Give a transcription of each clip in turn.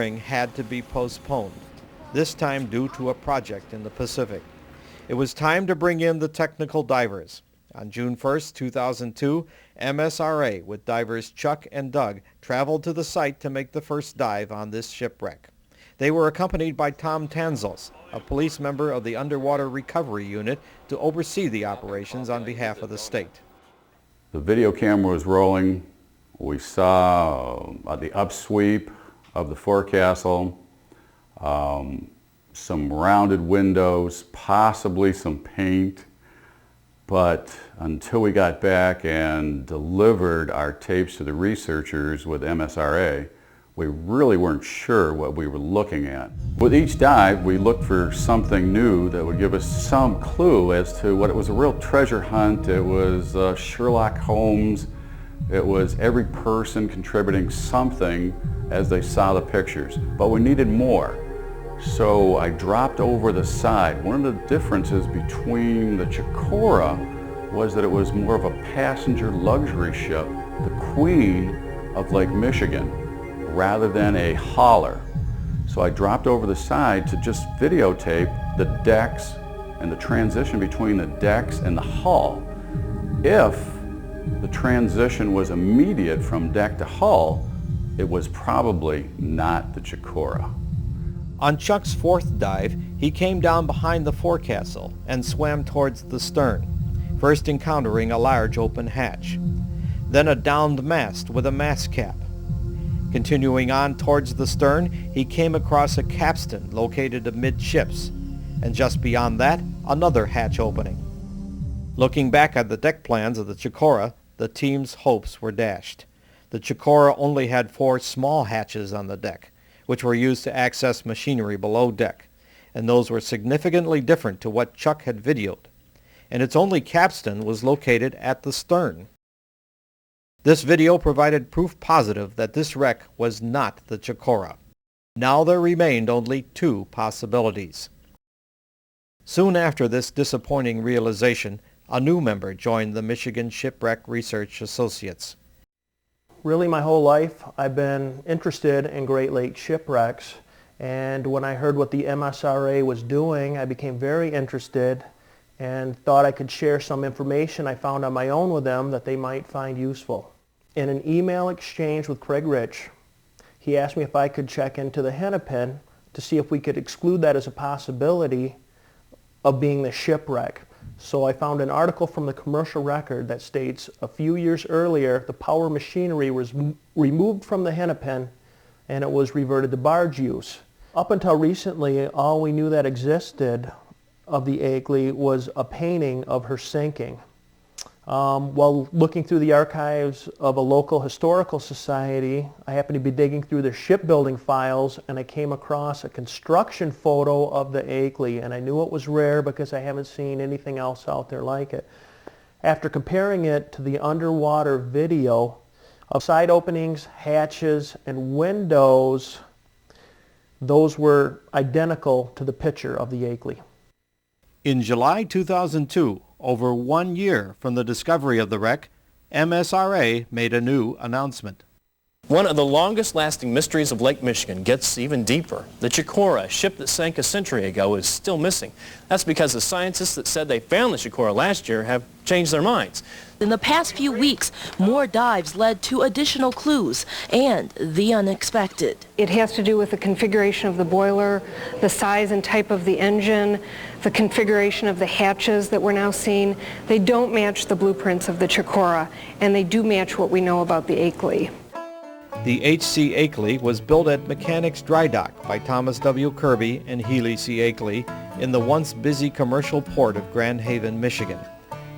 had to be postponed, this time due to a project in the Pacific. It was time to bring in the technical divers. On June 1, 2002, MSRA with divers Chuck and Doug traveled to the site to make the first dive on this shipwreck. They were accompanied by Tom Tanzos, a police member of the Underwater Recovery Unit, to oversee the operations on behalf of the state. The video camera was rolling. We saw the upsweep of the forecastle, some rounded windows, possibly some paint, but until we got back and delivered our tapes to the researchers with MSRA, we really weren't sure what we were looking at. With each dive, we looked for something new that would give us some clue as to what it was. A real treasure hunt. It was Sherlock Holmes. It was every person contributing something as they saw the pictures, but we needed more. So I dropped over the side. One of the differences between the Chicora was that it was more of a passenger luxury ship, the queen of Lake Michigan, rather than a hauler. So I dropped over the side to just videotape the decks and the transition between the decks and the hull. If the transition was immediate from deck to hull, it was probably not the Chicora. On Chuck's fourth dive, he came down behind the forecastle and swam towards the stern, first encountering a large open hatch, then a downed mast with a mast cap. Continuing on towards the stern, he came across a capstan located amidships, and just beyond that, another hatch opening. Looking back at the deck plans of the Chicora, the team's hopes were dashed. The Chicora only had 4 small hatches on the deck, which were used to access machinery below deck, and those were significantly different to what Chuck had videoed, and its only capstan was located at the stern. This video provided proof positive that this wreck was not the Chicora. Now there remained only 2 possibilities. Soon after this disappointing realization, a new member joined the Michigan Shipwreck Research Associates. Really my whole life I've been interested in Great Lakes shipwrecks, and when I heard what the MSRA was doing, I became very interested and thought I could share some information I found on my own with them that they might find useful. In an email exchange with Craig Rich, he asked me if I could check into the Hennepin to see if we could exclude that as a possibility of being the shipwreck. So I found an article from the Commercial Record that states a few years earlier the power machinery was removed from the Hennepin and it was reverted to barge use. Up until recently, all we knew that existed of the Akeley was a painting of her sinking. While looking through the archives of a local historical society, I happened to be digging through their shipbuilding files and I came across a construction photo of the Akeley, and I knew it was rare because I haven't seen anything else out there like it. After comparing it to the underwater video of side openings, hatches, and windows, those were identical to the picture of the Akeley. In July 2002, over 1 year from the discovery of the wreck, MSRA made a new announcement. One of the longest-lasting mysteries of Lake Michigan gets even deeper. The Chicora, a ship that sank a century ago, is still missing. That's because the scientists that said they found the Chicora last year have changed their minds. In the past few weeks, more dives led to additional clues and the unexpected. It has to do with the configuration of the boiler, the size and type of the engine, the configuration of the hatches that we're now seeing. They don't match the blueprints of the Chicora, and they do match what we know about the Akeley. The C Akeley was built at Mechanics Dry Dock by Thomas W. Kirby and Healy C. Akeley in the once busy commercial port of Grand Haven, Michigan.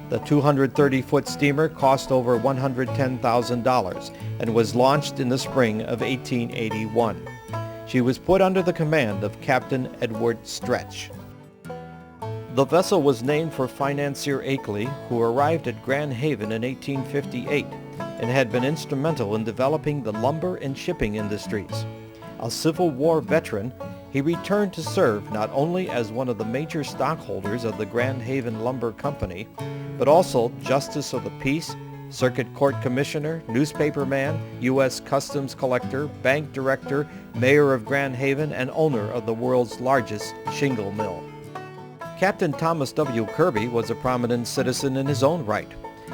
The 230-foot steamer cost over $110,000 and was launched in the spring of 1881. She was put under the command of Captain Edward Stretch. The vessel was named for financier Akeley, who arrived at Grand Haven in 1858 and had been instrumental in developing the lumber and shipping industries. A Civil War veteran, he returned to serve not only as one of the major stockholders of the Grand Haven Lumber Company, but also Justice of the Peace, Circuit Court Commissioner, newspaperman, U.S. Customs Collector, bank director, mayor of Grand Haven, and owner of the world's largest shingle mill. Captain Thomas W. Kirby was a prominent citizen in his own right,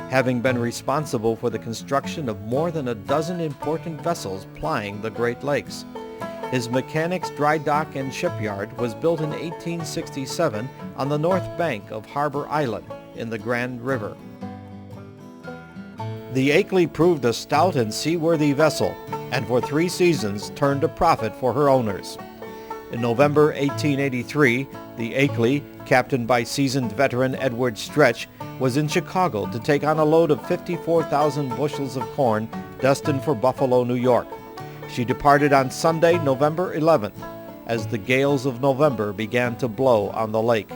having been responsible for the construction of more than a dozen important vessels plying the Great Lakes. His mechanics dry dock and shipyard was built in 1867 on the north bank of Harbor Island in the Grand River. The Akeley proved a stout and seaworthy vessel, and for 3 seasons turned a profit for her owners. In November 1883, the Akeley, captained by seasoned veteran Edward Stretch, was in Chicago to take on a load of 54,000 bushels of corn destined for Buffalo, New York. She departed on Sunday, November 11th, as the gales of November began to blow on the lake.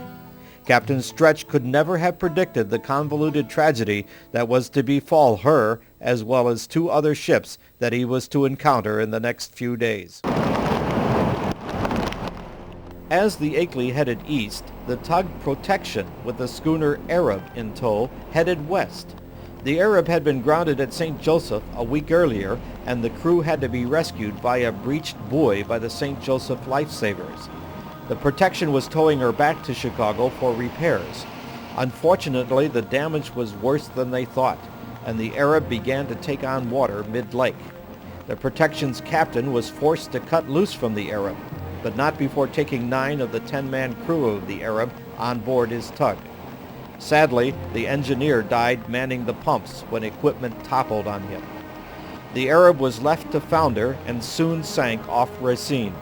Captain Stretch could never have predicted the convoluted tragedy that was to befall her, as well as 2 other ships that he was to encounter in the next few days. As the Akeley headed east, the tug Protection, with the schooner Arab in tow, headed west. The Arab had been grounded at St. Joseph a week earlier, and the crew had to be rescued by a breached buoy by the St. Joseph lifesavers. The Protection was towing her back to Chicago for repairs. Unfortunately, the damage was worse than they thought, and the Arab began to take on water mid-lake. The Protection's captain was forced to cut loose from the Arab, but not before taking 9 of the 10-man crew of the Arab on board his tug. Sadly, the engineer died manning the pumps when equipment toppled on him. The Arab was left to founder and soon sank off Racine.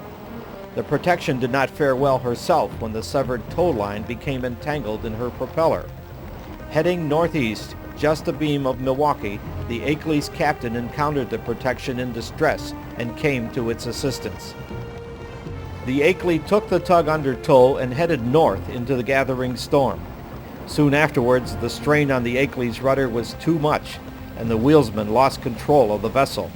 The Protection did not fare well herself when the severed tow line became entangled in her propeller. Heading northeast, just abeam of Milwaukee, the Akeley's captain encountered the Protection in distress and came to its assistance. The Akeley took the tug under tow and headed north into the gathering storm. Soon afterwards, the strain on the Akeley's rudder was too much, and the wheelsman lost control of the vessel.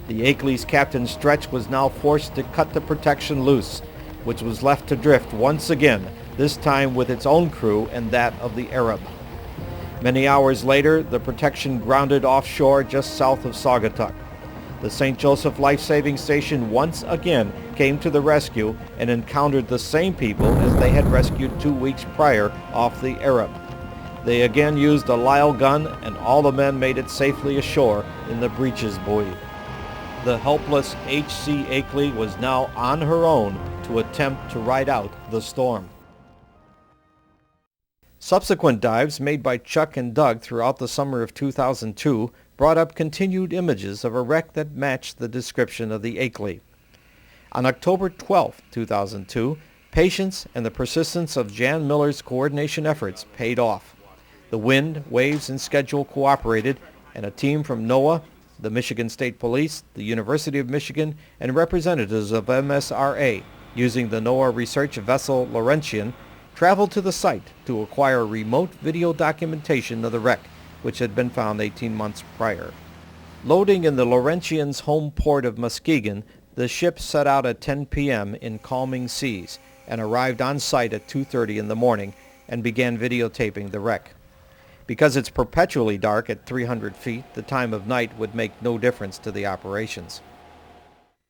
The Akeley's Captain Stretch was now forced to cut the Protection loose, which was left to drift once again, this time with its own crew and that of the Arab. Many hours later, the Protection grounded offshore just south of Saugatuck. The St. Joseph Life-Saving Station once again came to the rescue and encountered the same people as they had rescued 2 weeks prior off the Arab. They again used a Lyle gun, and all the men made it safely ashore in the breeches buoy. The helpless H.C. Akeley was now on her own to attempt to ride out the storm. Subsequent dives made by Chuck and Doug throughout the summer of 2002 brought up continued images of a wreck that matched the description of the Akeley. On October 12, 2002, patience and the persistence of Jan Miller's coordination efforts paid off. The wind, waves, and schedule cooperated, and a team from NOAA, the Michigan State Police, the University of Michigan, and representatives of MSRA, using the NOAA research vessel Laurentian, traveled to the site to acquire remote video documentation of the wreck, which had been found 18 months prior. Loading in the Laurentian's home port of Muskegon, the ship set out at 10 p.m. in calming seas and arrived on site at 2:30 in the morning and began videotaping the wreck. Because it's perpetually dark at 300 feet, the time of night would make no difference to the operations.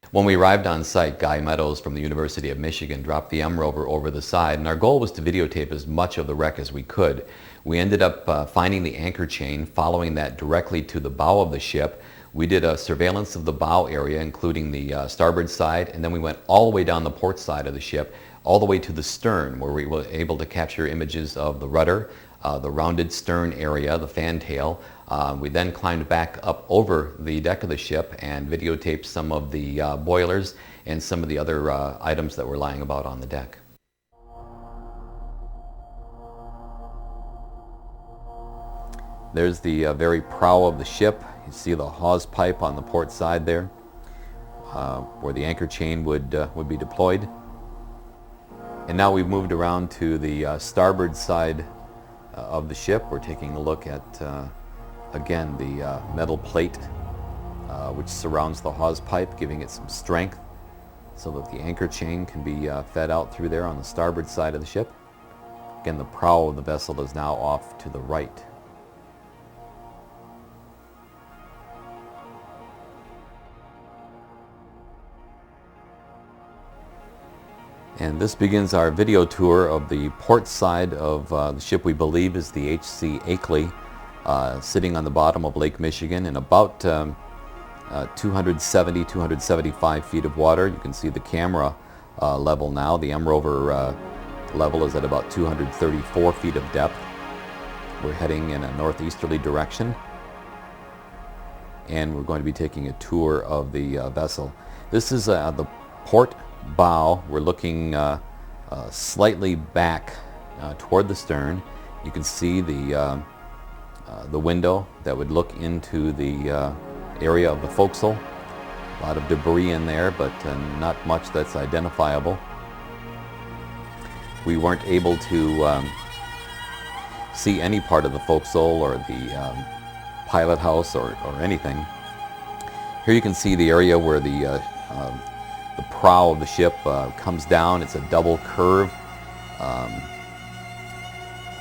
When we arrived on site, Guy Meadows from the University of Michigan dropped the M-Rover over the side, and our goal was to videotape as much of the wreck as we could. We ended up finding the anchor chain, following that directly to the bow of the ship. We did a surveillance of the bow area, including the starboard side, and then we went all the way down the port side of the ship, all the way to the stern, where we were able to capture images of the rudder, the rounded stern area, the fantail. We then climbed back up over the deck of the ship and videotaped some of the boilers and some of the other items that were lying about on the deck. There's the very prow of the ship. You see the hawse pipe on the port side there, where the anchor chain would be deployed. And now we've moved around to the starboard side of the ship. We're taking a look at, again, the metal plate which surrounds the hawse pipe, giving it some strength so that the anchor chain can be fed out through there on the starboard side of the ship. Again, the prow of the vessel is now off to the right. And this begins our video tour of the port side of the ship we believe is the C Akeley, sitting on the bottom of Lake Michigan in about 270, 275 feet of water. You can see the camera level now. The M rover level is at about 234 feet of depth. We're heading in a northeasterly direction, and we're going to be taking a tour of the vessel. This is the port bow. We're looking slightly back toward the stern. You can see the window that would look into the area of the forecastle. A lot of debris in there, but not much that's identifiable. We weren't able to see any part of the forecastle or the pilot house or anything. Here you can see the area where the prow of the ship comes down. It's a double curve,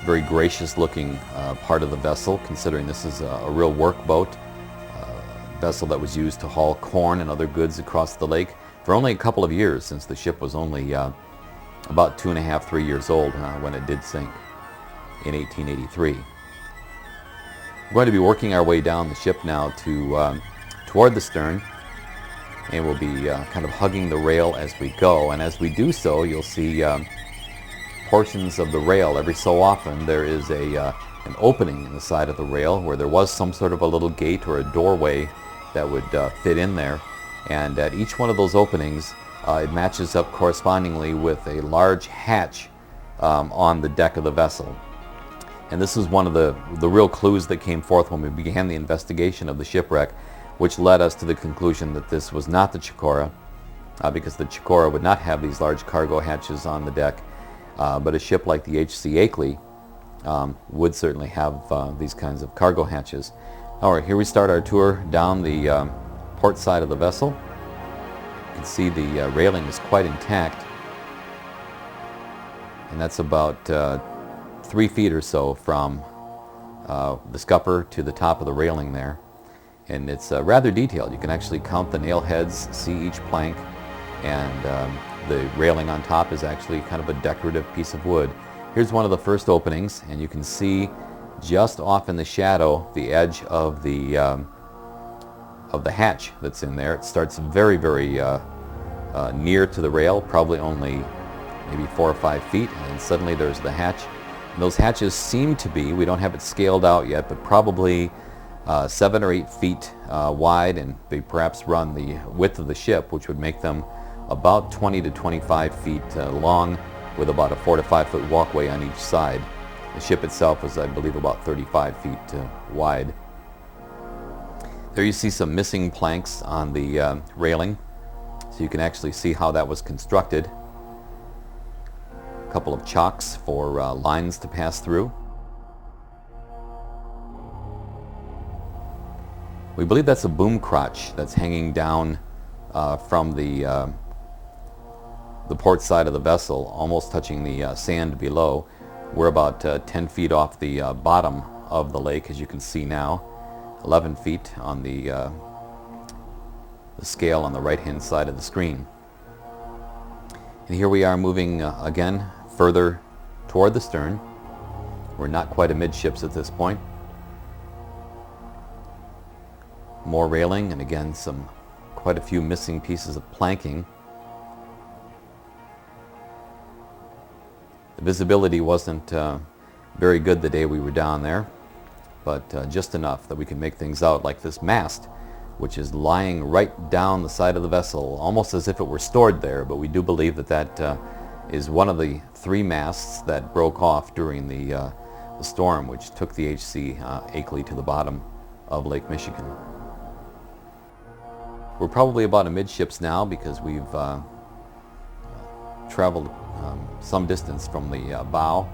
very gracious looking part of the vessel, considering this is a real workboat, vessel that was used to haul corn and other goods across the lake for only a couple of years, since the ship was only about 2.5, 3 years old when it did sink in 1883. We're going to be working our way down the ship now to toward the stern, and we'll be kind of hugging the rail as we go. And as we do so, you'll see portions of the rail. Every so often there is an opening in the side of the rail where there was some sort of a little gate or a doorway that would fit in there. And at each one of those openings, it matches up correspondingly with a large hatch on the deck of the vessel. And this is one of the real clues that came forth when we began the investigation of the shipwreck, which led us to the conclusion that this was not the Chicora, because the Chicora would not have these large cargo hatches on the deck, but a ship like the C Akeley would certainly have these kinds of cargo hatches. All right, here we start our tour down the port side of the vessel. You can see the railing is quite intact, and that's about 3 feet or so from the scupper to the top of the railing there. And it's rather detailed. You can actually count the nail heads, see each plank, and the railing on top is actually kind of a decorative piece of wood. Here's one of the first openings, and you can see just off in the shadow the edge of the hatch that's in there. It starts very, very near to the rail, probably only maybe 4 or 5 feet, and then suddenly there's the hatch. And those hatches seem to be, we don't have it scaled out yet, but probably 7 or 8 feet wide, and they perhaps run the width of the ship, which would make them about 20 to 25 feet long, with about a 4 to 5 foot walkway on each side. The ship itself is, I believe, about 35 feet wide. There you see some missing planks on the railing, so you can actually see how that was constructed. A couple of chocks for lines to pass through. We believe that's a boom crotch that's hanging down from the port side of the vessel, almost touching the sand below. We're about 10 feet off the bottom of the lake, as you can see now, 11 feet on the scale on the right-hand side of the screen. And here we are moving again further toward the stern. We're not quite amidships at this point. More railing, and again quite a few missing pieces of planking. The visibility wasn't very good the day we were down there, but just enough that we could make things out, like this mast, which is lying right down the side of the vessel, almost as if it were stored there. But we do believe that that is one of the 3 masts that broke off during the storm, which took the C Akeley to the bottom of Lake Michigan. We're probably about amidships now, because we've traveled some distance from the bow.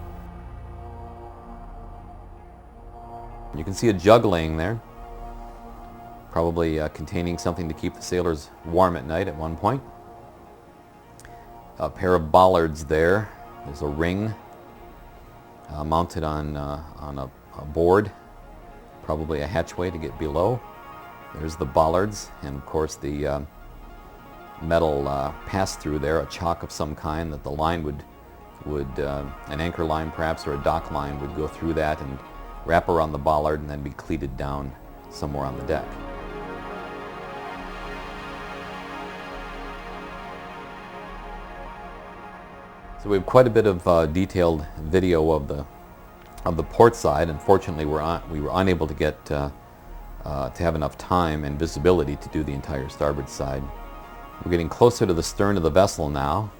You can see a jug laying there, probably containing something to keep the sailors warm at night at one point. A pair of bollards there. There's a ring mounted on a board, probably a hatchway to get below. There's the bollards, and of course the metal pass through there, a chock of some kind that the line would an anchor line perhaps or a dock line would go through that and wrap around the bollard and then be cleated down somewhere on the deck. So we have quite a bit of detailed video of the port side. Unfortunately, we were unable to get to have enough time and visibility to do the entire starboard side. We're getting closer to the stern of the vessel now.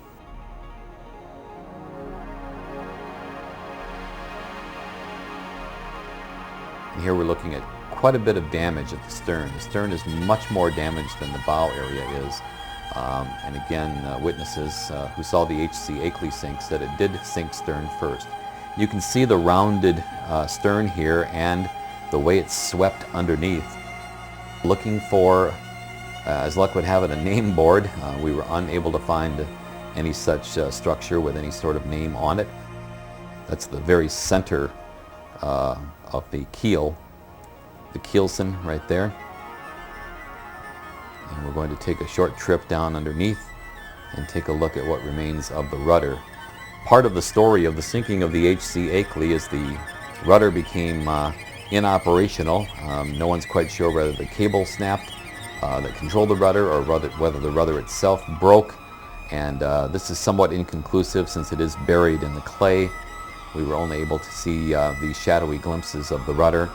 And here we're looking at quite a bit of damage at the stern. The stern is much more damaged than the bow area is. And again, witnesses who saw the C Akeley sink said it did sink stern first. You can see the rounded stern here and the way it's swept underneath. Looking for, as luck would have it, a name board. We were unable to find any such structure with any sort of name on it. That's the very center of the keel, the keelson right there. And we're going to take a short trip down underneath and take a look at what remains of the rudder. Part of the story of the sinking of the C Akeley is the rudder became inoperational. No one's quite sure whether the cable snapped that controlled the rudder or whether the rudder itself broke. And this is somewhat inconclusive since it is buried in the clay. We were only able to see these shadowy glimpses of the rudder.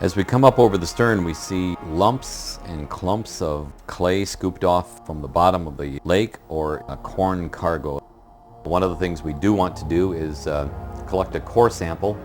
As we come up over the stern, we see lumps and clumps of clay scooped off from the bottom of the lake or a corn cargo. One of the things we do want to do is collect a core sample